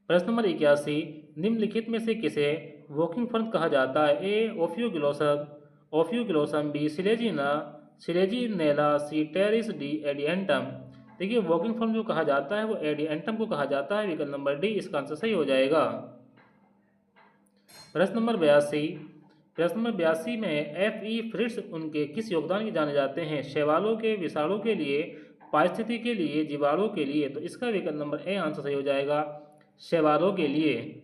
प्रश्न नंबर 81 निम्नलिखित में से किसे वॉकिंग फर्न कहा जाता है? ए ओफियोग्लोसम, बी सिलेजिनेला, सी टेरिस, डी एडिएंटम। देखिए वॉकिंग फर्न जो कहा जाता है वो एडिएंटम को कहा जाता है। विकल्प नंबर डी इसका आंसर सही हो जाएगा। प्रश्न नंबर 82 में FE फ्रिट्ज उनके किस योगदान के जाने जाते हैं? शैवालों के, विषाणु के लिए, पारिस्थितिकी के लिए, जीवाणु के लिए। तो इसका विकल्प नंबर ए आंसर सही हो जाएगा शैवालों के लिए।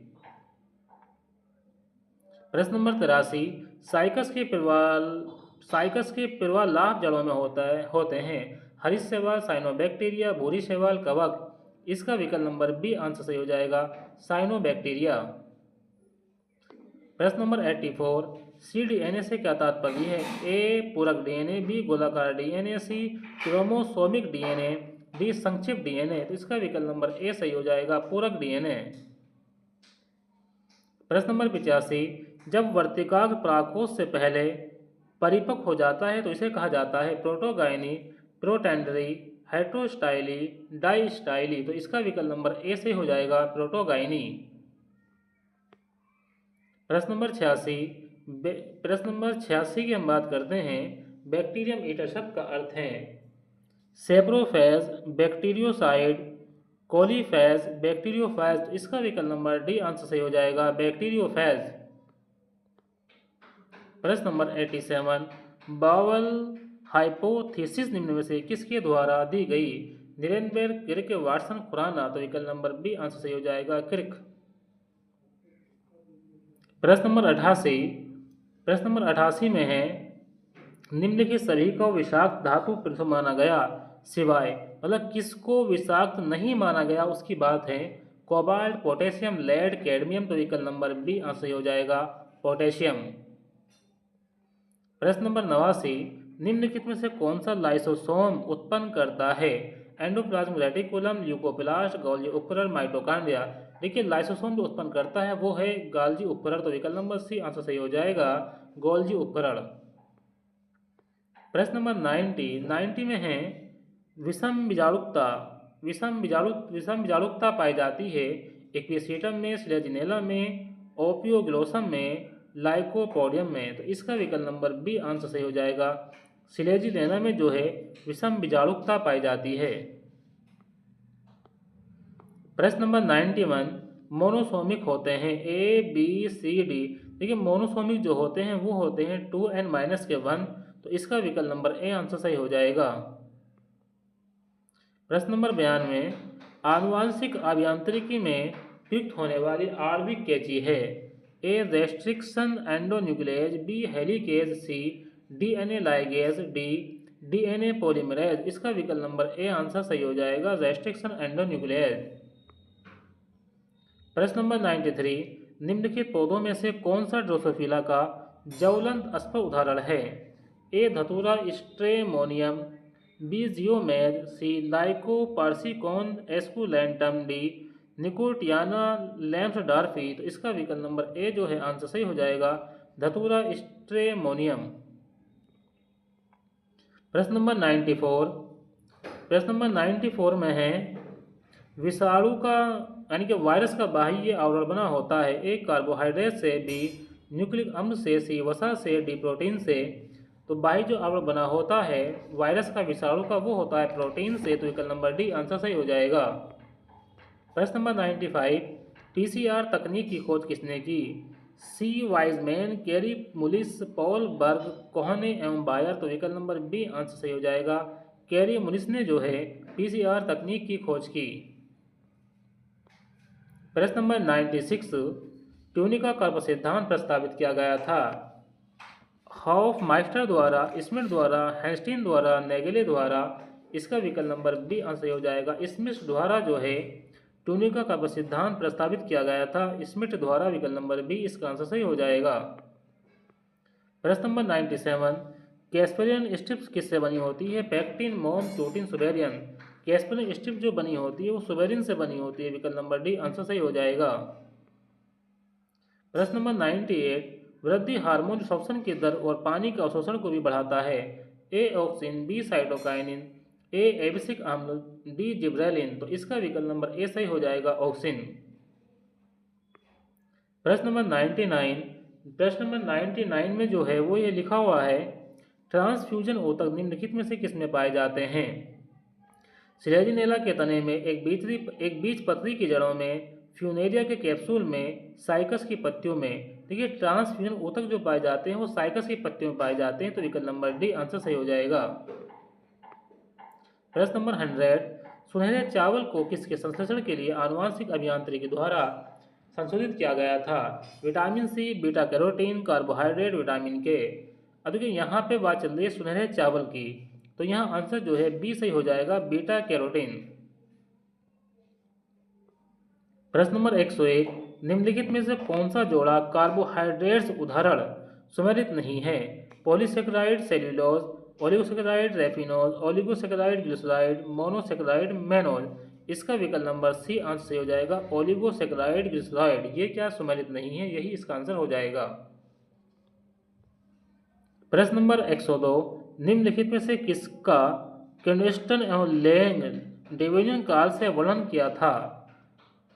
प्रश्न नंबर 83 साइकस के प्रवाल लाभ जड़ों में होते हैं। हरित शैवाल, साइनोबैक्टीरिया, भूरी शैवाल, कवक। इसका विकल्प नंबर बी आंसर सही हो जाएगा साइनोबैक्टीरिया। प्रश्न नंबर 84 cDNA से क्या तात्पर्य है? ए पूरक DNA, बी गोलाकार DNA, सी क्रोमोसोमिक DNA, डी संक्षिप्त DNA। तो इसका विकल्प नंबर ए सही हो जाएगा पूरक DNA। प्रश्न नंबर 85 जब वर्तिकाग्र परागकोश से पहले परिपक्व हो जाता है तो इसे कहा जाता है प्रोटोगाइनी, प्रोटेंडरी, हेट्रोस्टाइली, डाइस्टाइली। तो इसका विकल्प नंबर ए से हो जाएगा प्रोटोगाइनी। प्रश्न नंबर 86। प्रश्न नंबर 86 की हम बात करते हैं। बैक्टीरियम ईटर शब्द का अर्थ है सेप्रोफेज, बैक्टीरियोसाइड, कोलीफेज, बैक्टीरियोफेज। तो इसका विकल्प नंबर डी आंसर सही हो जाएगा, बैक्टीरियोफेज। प्रश्न नंबर 87। बावल हाइपोथेसिस निम्न में से किसके द्वारा दी गई? निरेनबर्ग, क्रिक, वाटसन, खुराना। तो विकल्प नंबर बी आंसर सही हो जाएगा, क्रिक। प्रश्न नंबर 88। प्रश्न नंबर 88 में है निम्नलिखित सभी को विषाक्त धातु प्रथम माना गया सिवाय, मतलब किसको विषाक्त नहीं माना गया उसकी बात है। Cobalt, potassium, lead, cadmium. तो विकल्प नंबर बी आंसर सही हो जाएगा, पोटेशियम। प्रश्न नंबर 89। निम्नलिखित में से कौन सा लाइसोसोम उत्पन्न करता है? एंडोप्लाज्म रेटिकुलम, ल्यूकोप्लास्ट, गोल्जी उपकरण, माइटोकॉन्ड्रिया। देखिए लाइसोसोम जो उत्पन्न करता है वो है गोल्जी उपकरण। तो विकल्प नंबर सी आंसर सही हो जाएगा, गोल्जी उपकरण। प्रश्न नंबर 90 में है विषम बीजाणुकता विषम बीजाणुकता पाई जाती है एक्वेसियटम में, स्लेजिनेला में, ओपियोग्लोसम में, लाइकोपोडियम में। तो इसका विकल्प नंबर बी आंसर सही हो जाएगा, स्लेजिनेला में जो है विषम बीजाणुकता पाई जाती है। प्रश्न नंबर 91। मोनोसोमिक होते हैं ए, बी, सी, डी। देखिए मोनोसोमिक जो होते हैं वो होते हैं 2n-1। तो इसका विकल्प नंबर ए आंसर सही हो जाएगा। प्रश्न नंबर 92। आनुवांशिक अभियांत्रिकी में प्रयुक्त होने वाली आणविक कैंची है? A restriction endonuclease, B helicase, C DNA ligase, D DNA polymerase. इसका विकल्प नंबर ए आंसर सही हो जाएगा, रेस्ट्रिक्शन एंडोन्यूक्लियेज। प्रश्न नंबर 93। निम्नलिखित पौधों में से कौन सा ड्रोसोफिला का ज्वलंत स्पर उदाहरण है? ए धतूरा स्ट्रेमोनियम, बी जियोमेज, सी लाइको पार्सिकॉन एस्कुलेंटम, डी निकोटियाना लैम्सडार्फी। तो इसका विकल्प नंबर ए जो है आंसर सही हो जाएगा, धतूरा स्ट्रेमोनियम। प्रश्न नंबर 94। प्रश्न नंबर 94 में है विषाणु का यानी कि वायरस का बाह्य आवरण बना होता है ए कार्बोहाइड्रेट से, बी न्यूक्लिक अम्ल से, सी वसा से, डी प्रोटीन से। तो बाह्य जो आवरण बना होता है वायरस का विषाणु का वो होता है प्रोटीन से। तो विकल्प नंबर डी आंसर सही हो जाएगा। प्रश्न नंबर 95। पीसीआर तकनीक की खोज किसने की? सी वाइजमैन, कैरी मुलिस, पॉल बर्ग, कोहने एवं बायर। तो विकल्प नंबर बी आंसर सही हो जाएगा, कैरी मुलिस ने जो है पीसीआर तकनीक की खोज की। प्रश्न नंबर 96। ट्यूनिका कर्व सिद्धांत प्रस्तावित किया गया था? हॉफमाइस्टर द्वारा, स्मिथ द्वारा, हैंस्टीन द्वारा, नेगेले द्वारा। इसका विकल्प नंबर बी आंसर हो जाएगा, स्मिथ द्वारा जो है ट्यूनिका कर्व सिद्धांत प्रस्तावित किया गया था, स्मिथ द्वारा। विकल्प नंबर बी इसका आंसर सही हो जाएगा। प्रश्न नंबर 97। कैस्पेरियन स्ट्रिप्स किससे बनी होती है? पैक्टिन, मोम, प्रोटीन, सुबेरियन। कैस्पेरियन स्ट्रिप जो बनी होती है वो सुबेरियन से बनी होती है। विकल्प नंबर डी आंसर सही हो जाएगा। प्रश्न नंबर 98। वृद्धि हार्मोन जो श्वसन की दर और पानी के अवशोषण को भी बढ़ाता है? ए ऑक्सिन, बी साइटोकाइनिन, ए एबिसिक अम्ल, डी जिब्रेलिन। तो इसका विकल्प नंबर ए सही हो जाएगा, ऑक्सिन। प्रश्न नंबर 99। प्रश्न नंबर 99 में जो है वो ये लिखा हुआ है ट्रांसफ्यूजन ऊतक निम्नलिखित में से किसमें पाए जाते हैं? स्लेजिनेला के तने में, एक बीज पत्री की जड़ों में, फ्यूनेरिया के कैप्सूल में, साइकस की पत्तियों में। देखिए ट्रांसफ्यूजन ऊतक जो पाए जाते हैं वो साइकस की पत्तियों में पाए जाते हैं। तो विकल्प नंबर डी आंसर सही हो जाएगा। प्रश्न नंबर 100। सुनहरे चावल को किसके संश्लेषण के लिए आनुवांशिक अभियांत्रिकी द्वारा संशोधित किया गया था? Vitamin C, beta carotene, carbohydrate, vitamin K. अब देखिए यहाँ पे बात चल रही है सुनहरे चावल की, तो यहाँ आंसर जो है बी सही हो जाएगा, बीटा कैरोटीन। प्रश्न नंबर 101। निम्नलिखित में से कौन सा जोड़ा कार्बोहाइड्रेट्स उदाहरण सुमेलित नहीं है? Polysaccharide cellulose, oligosaccharide raffinose, oligosaccharide glyceride, monosaccharide mannose. इसका विकल्प नंबर सी आंसर सही हो जाएगा, ओलिगोसेकेराइड ग्लिसराइड। ये क्या सुमेलित नहीं है, यही इसका आंसर हो जाएगा। प्रश्न नंबर 102। निम्नलिखित में से किसका कैन्वेस्टन एवं लैंग डिवीजन काल से वर्णन किया था?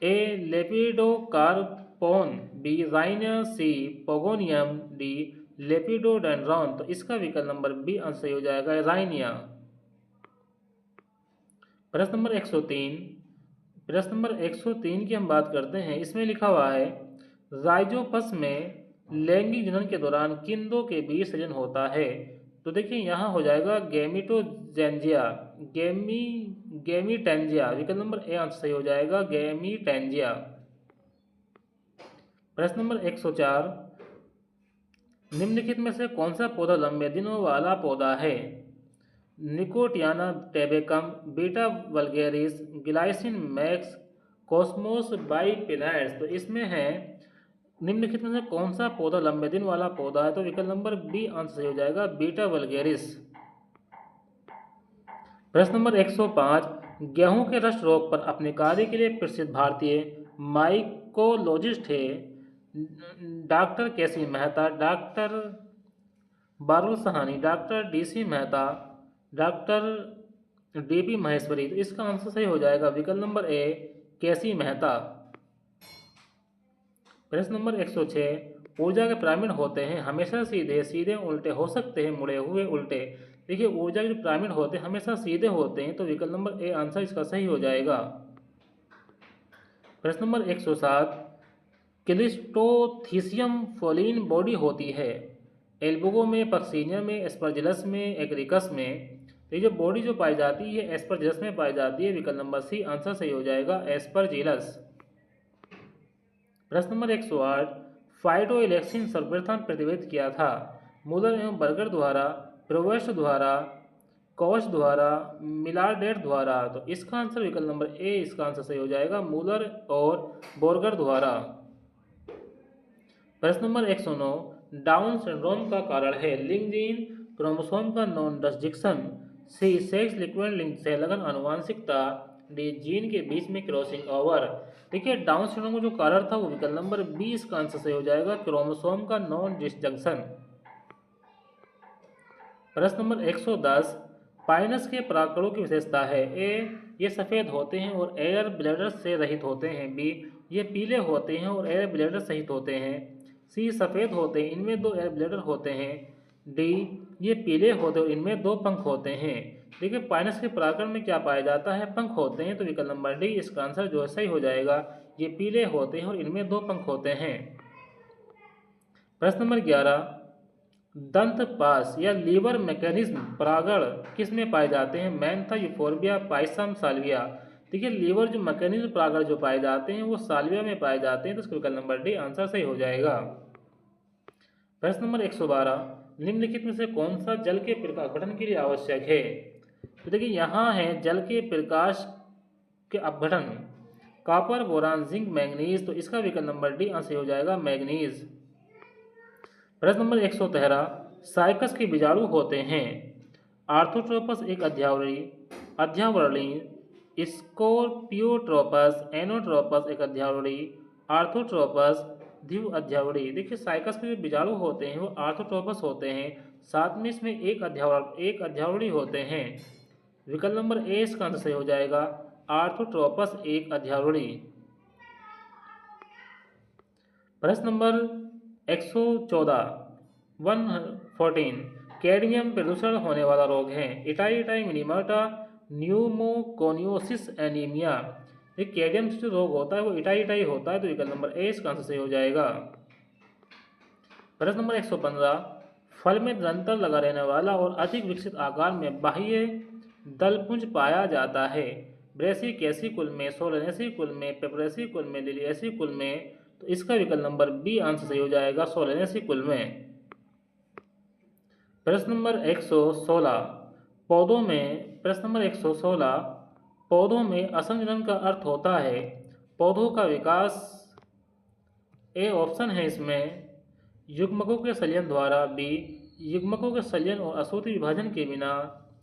ए लेपिडोकार्पोन, बी राइनिया, सी पोगोनियम, डी लेपिडोडेंड्रॉन। तो इसका विकल्प नंबर बी आंसर सही हो जाएगा, राइनिया। प्रश्न नंबर 103। प्रश्न नंबर 103 की हम बात करते हैं। इसमें लिखा हुआ है राइजोपस में लैंगिक जनन के दौरान किन दो के बीच सृजन होता है। तो देखिए यहाँ हो जाएगा गैमिटोजेंजिया, गैमीटेंजिया। विकल्प नंबर ए आंसर सही हो जाएगा, गैमीटेंजिया। प्रश्न नंबर 104। निम्नलिखित में से कौन सा पौधा लंबे दिनों वाला पौधा है। Nicotiana tabacum, Beta vulgaris, Glycine max, Cosmos bipinnatus. तो इसमें है निम्नलिखित में से कौन सा पौधा लंबे दिन वाला पौधा है। तो विकल्प नंबर बी आंसर सही हो जाएगा, बीटा वल्गेरिस। प्रश्न नंबर 105। गेहूं के रस्ट रोग पर अपने कार्य के लिए प्रसिद्ध भारतीय माइकोलॉजिस्ट है doctor KC Mehta, doctor Barul Sahni, doctor DC Mehta, doctor DB Maheshwari. तो इसका आंसर सही हो जाएगा, विकल्प नंबर ए केसी मेहता। प्रश्न नंबर 106। ऊर्जा के पिरामिड होते हैं हमेशा सीधे, सीधे उल्टे हो सकते हैं, मुड़े हुए उल्टे। देखिए ऊर्जा के जो पिरामिड होते हैं हमेशा सीधे होते हैं, तो विकल्प नंबर ए आंसर इसका सही हो जाएगा। प्रश्न नंबर 107। क्लिस्टोथिसियम फोलिन बॉडी होती है एल्बुगो में, पक्सीनिया में, एस्परजिलस में, एग्रिकस में। तो ये जो बॉडी जो पाई जाती है एस्परजिलस में पाई जाती है, विकल्प नंबर सी आंसर सही हो जाएगा, एस्परजिलस। प्रश्न नंबर 108। फाइटोइलेक्सिन सर्वप्रथम प्रतिवेदित किया था मूलर एवं बर्गर द्वारा, प्रोवेस्ट द्वारा, कॉश द्वारा, मिलार्डेट द्वारा। तो इसका आंसर विकल्प नंबर ए इसका आंसर सही हो जाएगा, मूलर और बोर्गर द्वारा। प्रश्न नंबर 109। डाउन सिंड्रोम का कारण है लिंक जीन, क्रोमोसोम का नॉन डिस्जंक्शन, सी सेक्स लिक्विड लिंक से लगन आनुवांशिकता, डी जीन के बीच में क्रॉसिंग ओवर। देखिए डाउन सिंड्रोम का जो कारण था वो विकल्प नंबर बी इसका आंसर सही हो जाएगा, क्रोमोसोम का नॉन डिस्जंक्शन। प्रश्न नंबर 110। पाइनस के परागकणों की विशेषता है ए ये सफ़ेद होते हैं और एयर ब्लैडर से रहित होते हैं, बी ये पीले होते हैं और एयर ब्लैडर सहित होते हैं, सी सफ़ेद होते हैं इनमें 2 एयर ब्लैडर होते हैं, डी ये पीले होते हैं और इनमें 2 पंख होते हैं। देखिए पाइनस के परागकण में क्या पाया जाता है, पंख होते हैं, तो विकल्प नंबर डी इसका आंसर जो है सही हो जाएगा, ये पीले होते हैं और इनमें 2 पंख होते हैं। प्रश्न नंबर 11। दंत पास या लीवर मैकेनिज्म परागण किस में पाए जाते हैं, मैंथा, यूफोर्बिया, पाइसम, साल्विया। देखिए लीवर जो मैकेनिज्म परागण जो पाए जाते हैं वो साल्विया में पाए जाते हैं, तो इसका विकल्प नंबर डी आंसर सही हो जाएगा। प्रश्न नंबर 112। निम्नलिखित में से कौन सा जल के प्रकाश अपघटन के लिए आवश्यक है। तो देखिए यहाँ है जल के प्रकाश के अपघटन कॉपर, बोरान, जिंक, मैंगनीज। तो इसका विकल्प नंबर डी आंसर हो जाएगा, मैंगनीज। प्रश्न नंबर 113। साइकस के बीजाणु होते हैं आर्थोट्रोपस एक अध्यावरणी, स्कोर्पियोट्रोपस, एनोट्रोपस एक अध्यावरणी, आर्थोट्रोपस द्विव अध्यावरणी। देखिए साइकस के जो बीजाणु होते हैं वो आर्थोट्रोपस होते हैं, साथ में इसमें एक अध्यावरणी होते हैं। विकल्प नंबर ए इसका आंसर सही हो जाएगा, आर्थोट्रोपस एक अध्यावरणी। प्रश्न नंबर 114 114। कैडमियम प्रदूषण होने वाला रोग है इटाई मिनीमाटा, न्यूमोकोनियोसिस, एनीमिया। ये कैडमियम से जो रोग होता है वो इटाई होता है, तो विकल्प नंबर ए इसका आंसर सही हो जाएगा। प्रश्न नंबर 115। फल में निरंतर लगा रहने वाला और अधिक विकसित आकार में बाह्य दलपुंज पाया जाता है ब्रेसिकेसी कुल में, सोलेनेसी कुल में, पेपरेसी कुल में, लिलिएसी कुल में। तो इसका विकल्प नंबर बी आंसर सही हो जाएगा, सोलेनेसी कुल में। प्रश्न नंबर 116। पौधों में प्रश्न नंबर 116। पौधों में असंजनन का अर्थ होता है पौधों का विकास, ए ऑप्शन है इसमें युग्मकों के संलयन द्वारा, बी युग्मकों के संलयन और असूत्री विभाजन के बिना,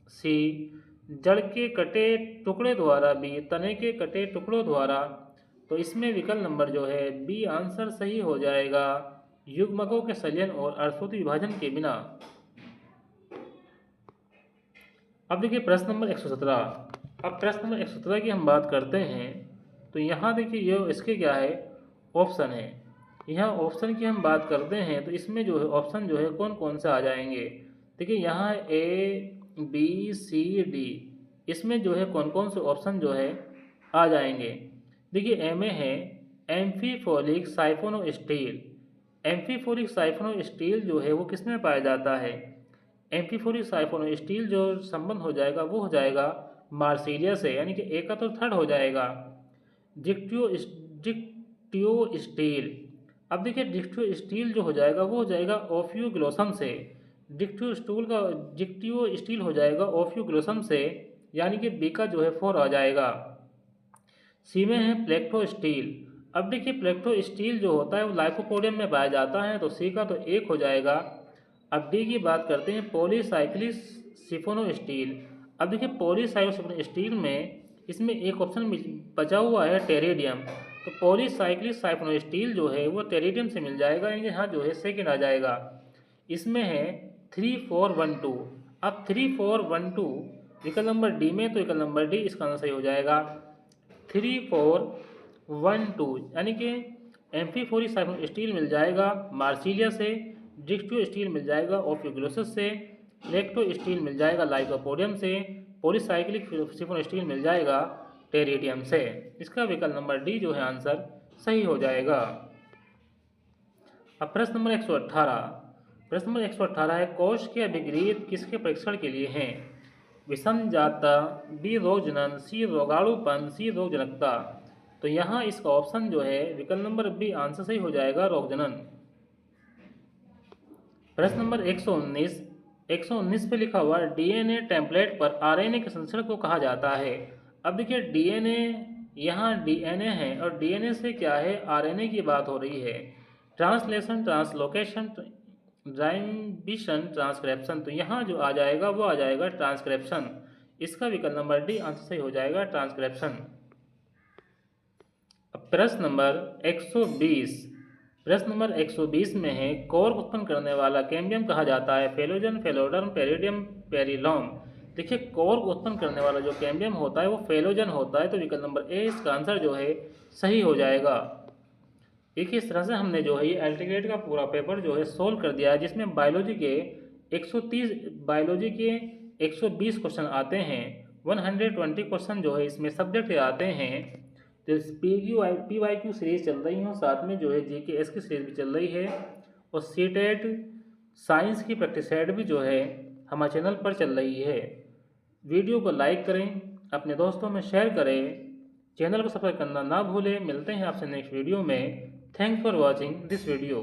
सी जड़ के कटे टुकड़े द्वारा, बी तने के कटे टुकड़ों द्वारा। तो इसमें विकल्प नंबर जो है बी आंसर सही हो जाएगा, युग्मकों के संलयन और असूत्री विभाजन के बिना। अब देखिए प्रश्न नंबर 117। अब प्रश्न नंबर 117 की हम बात करते हैं, तो यहाँ देखिए ये इसके क्या है ऑप्शन है यहाँ ऑप्शन की हम बात करते हैं तो इसमें जो है ऑप्शन जो है कौन कौन से आ जाएंगे। देखिए यहाँ ए बी सी डी, इसमें जो है कौन कौन से ऑप्शन जो है आ जाएंगे। देखिए ए में है एम्फीफोलिक साइफोनोस्टील। एम्फीफोलिक साइफोनोस्टील जो है वो किस में पाया जाता है। एम्फीफोलिक साइफोनोस्टील जो संबंध हो जाएगा वो हो जाएगा मार्सिलिया से, यानी कि ए का तो थर्ड हो जाएगा। जिक्टियो स्टील, अब देखिए डिक्टियो स्टील जो हो जाएगा वो हो जाएगा ओफ्यूग्लोसम से। जिक्टियो स्टील हो जाएगा ओफ्यूग्लोसम से, यानी कि बी का जो है 4 आ जाएगा। सी में है प्लेक्टो स्टील। अब देखिए प्लेक्टो स्टील जो होता है वो लाइकोपोडियम में पाया जाता है, तो सी का तो 1 हो जाएगा। अब डी की बात करते हैं पॉलीसाइक्लिक सिफोनो स्टील। अब देखिए पॉलीसाइक्लिक स्टील में इसमें एक ऑप्शन बचा हुआ है टेरिडियम, तो पॉलीसाइक्लिक साइफोनो स्टील जो है वो टेरिडियम से मिल जाएगा, यानी यहाँ जो है सेकेंड आ जाएगा। इसमें है 3412। अब 3412 विकल्प नंबर डी में, तो विकल्प नंबर डी इसका आंसर सही हो जाएगा 3412, यानी कि एम्फीफोलिक साइफोन स्टील मिल जाएगा मार्सिलिया से, डिक्टियो स्टील मिल जाएगा ओफ्यूग्लोसस से, लेक्टो स्टील मिल जाएगा लाइकोपोडियम से, पॉलीसाइक्लिक सिफोन स्टील मिल जाएगा टेरिडियम से। इसका विकल्प नंबर डी जो है आंसर सही हो जाएगा। अब प्रश्न नंबर 118। प्रश्न नंबर 118 है कोष के अभिग्रीत किसके परीक्षण के लिए हैं। विषमजाता, बी रोगजनन, सी रोगाणुपन, सी रोगजनकता। तो यहाँ इसका ऑप्शन जो है विकल्प नंबर बी आंसर सही हो जाएगा रोगजनन। प्रश्न नंबर 119। 119 पे लिखा हुआ डीएनए टेम्पलेट पर आरएनए के संश्लेषण को कहा जाता है। अब देखिए डीएनए, यहाँ डीएनए है और डीएनए से क्या है आरएनए की बात हो रही है। ट्रांसलेशन, ट्रांसलोकेशन, राइबिशन, ट्रांसक्रिप्शन, तो यहाँ जो आ जाएगा वो आ जाएगा ट्रांसक्रिप्शन। इसका विकल्प नंबर डी आंसर सही हो जाएगा ट्रांसक्रिप्शन। अब प्रश्न नंबर 120। प्रश्न नंबर 120 में है कोर्क उत्पन्न करने वाला कैम्बियम कहा जाता है फेलोजन, फेलोडर्म, पेरिडियम, पेरिलोम। देखिए कोर्क उत्पन्न करने वाला जो कैम्बियम होता है वो फेलोजन होता है, तो विकल्प नंबर ए इसका आंसर जो है सही हो जाएगा। देखिए इस तरह से हमने जो है ये एल्टीग्रेड का पूरा पेपर जो है सोल्व कर दिया है, जिसमें बायोलॉजी के 120 क्वेश्चन आते हैं। 120 क्वेश्चन जो है इसमें सब्जेक्ट के आते हैं। तो PYQ सीरीज चल रही है, साथ में जो है GKS की सीरीज भी चल रही है, और सीटेट साइंस की प्रैक्टिस सेट भी जो है हमारे चैनल पर चल रही है। वीडियो को लाइक करें, अपने दोस्तों में शेयर करें, चैनल को सब्सक्राइब करना ना भूलें। मिलते हैं आपसे नेक्स्ट वीडियो में। Thanks for watching this video.